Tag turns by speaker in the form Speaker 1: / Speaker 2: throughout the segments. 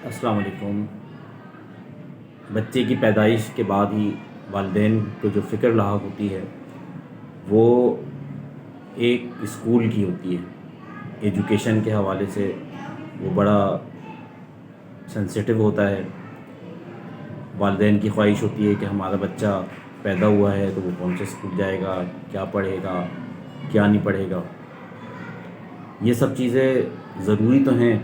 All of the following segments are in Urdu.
Speaker 1: السلام علیکم۔ بچے کی پیدائش کے بعد ہی والدین کو جو فکر لاحق ہوتی ہے وہ ایک اسکول کی ہوتی ہے۔ ایجوکیشن کے حوالے سے وہ بڑا سینسیٹیو ہوتا ہے۔ والدین کی خواہش ہوتی ہے کہ ہمارا بچہ پیدا ہوا ہے تو وہ کون سے اسکول جائے گا، کیا پڑھے گا، کیا نہیں پڑھے گا۔ یہ سب چیزیں ضروری تو ہیں،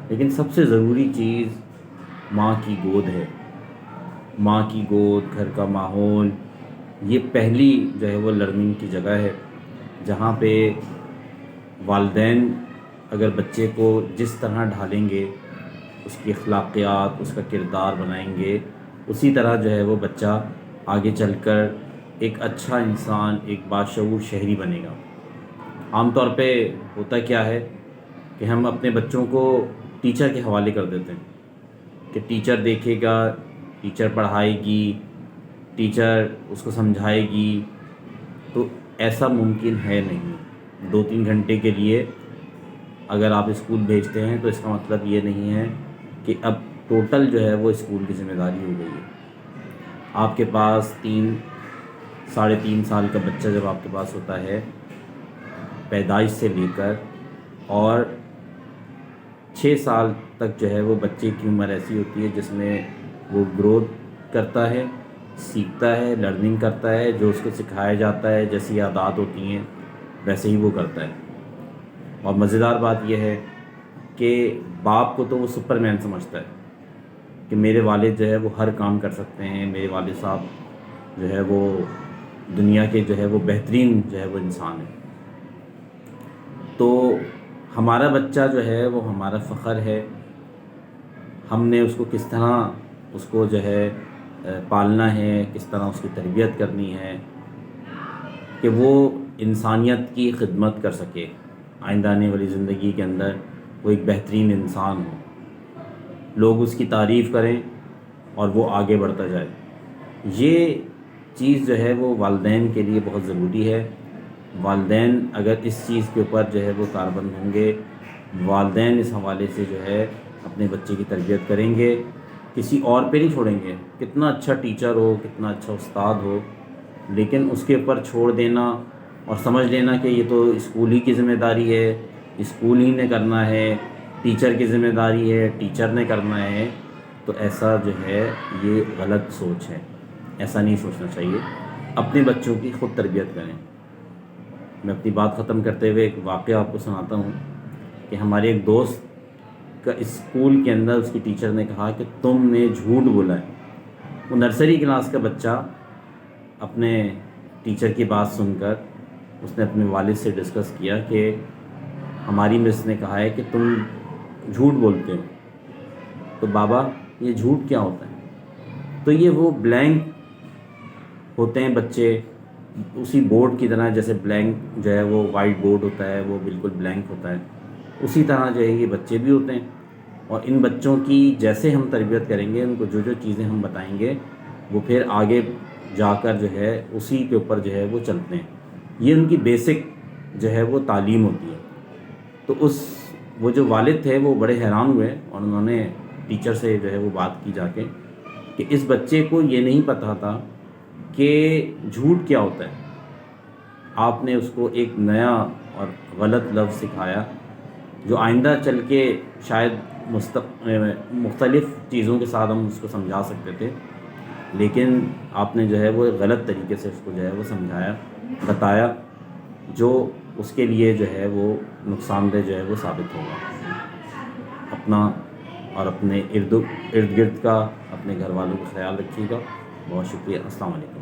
Speaker 1: لیکن سب سے ضروری چیز ماں کی گود ہے۔ ماں کی گود، گھر کا ماحول، یہ پہلی جو ہے وہ لرننگ کی جگہ ہے، جہاں پہ والدین اگر بچے کو جس طرح ڈھالیں گے، اس کی اخلاقیات، اس کا کردار بنائیں گے، اسی طرح جو ہے وہ بچہ آگے چل کر ایک اچھا انسان، ایک باشعور شہری بنے گا۔ عام طور پہ ہوتا کیا ہے کہ ہم اپنے بچوں کو ٹیچر کے حوالے کر دیتے ہیں کہ ٹیچر دیکھے گا، ٹیچر پڑھائے گی، ٹیچر اس کو سمجھائے گی۔ تو ایسا ممکن ہے نہیں۔ 2-3 گھنٹے کے لیے اگر آپ اسکول بھیجتے ہیں تو اس کا مطلب یہ نہیں ہے کہ اب ٹوٹل جو ہے وہ اسکول کی ذمہ داری ہو گئی ہے۔ آپ کے پاس 3-3.5 سال کا بچہ جب آپ کے پاس ہوتا ہے، پیدائش سے لے کر اور 6 سال تک جو ہے وہ بچے کی عمر ایسی ہوتی ہے جس میں وہ گروتھ کرتا ہے، سیکھتا ہے، لرننگ کرتا ہے، جو اس کو سکھایا جاتا ہے، جیسی عادات ہوتی ہیں ویسے ہی وہ کرتا ہے۔ اور مزیدار بات یہ ہے کہ باپ کو تو وہ سپر مین سمجھتا ہے کہ میرے والد جو ہے وہ ہر کام کر سکتے ہیں، میرے والد صاحب جو ہے وہ دنیا کے جو ہے وہ بہترین جو ہے وہ انسان ہے۔ تو ہمارا بچہ جو ہے وہ ہمارا فخر ہے۔ ہم نے اس کو کس طرح اس کو جو ہے پالنا ہے، کس طرح اس کی تربیت کرنی ہے کہ وہ انسانیت کی خدمت کر سکے، آئندہ آنے والی زندگی کے اندر وہ ایک بہترین انسان ہو، لوگ اس کی تعریف کریں اور وہ آگے بڑھتا جائے۔ یہ چیز جو ہے وہ والدین کے لیے بہت ضروری ہے۔ والدین اگر اس چیز کے اوپر جو ہے وہ کاربند ہوں گے، والدین اس حوالے سے جو ہے اپنے بچے کی تربیت کریں گے، کسی اور پہ نہیں چھوڑیں گے۔ کتنا اچھا ٹیچر ہو، کتنا اچھا استاد ہو، لیکن اس کے اوپر چھوڑ دینا اور سمجھ لینا کہ یہ تو اسکول ہی کی ذمہ داری ہے، اسکول ہی نے کرنا ہے، ٹیچر کی ذمہ داری ہے، ٹیچر نے کرنا ہے، تو ایسا جو ہے یہ غلط سوچ ہے۔ ایسا نہیں سوچنا چاہیے۔ اپنے بچوں کی خود تربیت کریں۔ میں اپنی بات ختم کرتے ہوئے ایک واقعہ آپ کو سناتا ہوں کہ ہمارے ایک دوست کا اسکول کے اندر اس کی ٹیچر نے کہا کہ تم نے جھوٹ بولا ہے۔ وہ نرسری کلاس کا بچہ اپنے ٹیچر کی بات سن کر اس نے اپنے والد سے ڈسکس کیا کہ ہماری مس نے کہا ہے کہ تم جھوٹ بولتے ہو، تو بابا یہ جھوٹ کیا ہوتا ہے؟ تو یہ وہ بلینک ہوتے ہیں بچے، اسی بورڈ کی طرح، جیسے بلینک جو ہے وہ وائٹ بورڈ ہوتا ہے وہ بالکل بلینک ہوتا ہے، اسی طرح جو ہے یہ بچے بھی ہوتے ہیں۔ اور ان بچوں کی جیسے ہم تربیت کریں گے، ان کو جو جو چیزیں ہم بتائیں گے، وہ پھر آگے جا کر جو ہے اسی کے اوپر جو ہے وہ چلتے ہیں۔ یہ ان کی بیسک جو ہے وہ تعلیم ہوتی ہے۔ تو وہ جو والد تھے وہ بڑے حیران ہوئے اور انہوں نے ٹیچر سے جو ہے وہ بات کی جا کے کہ اس بچے کو یہ نہیں پتہ تھا کہ جھوٹ کیا ہوتا ہے۔ آپ نے اس کو ایک نیا اور غلط لفظ سکھایا جو آئندہ چل کے شاید مختلف چیزوں کے ساتھ ہم اس کو سمجھا سکتے تھے، لیکن آپ نے جو ہے وہ غلط طریقے سے اس کو جو ہے وہ سمجھایا، بتایا، جو اس کے لیے جو ہے وہ نقصان دہ جو ہے وہ ثابت ہوگا۔ اپنا اور اپنے ارد گرد کا، اپنے گھر والوں کا خیال رکھیے گا۔ بہت شکریہ۔ السلام علیکم۔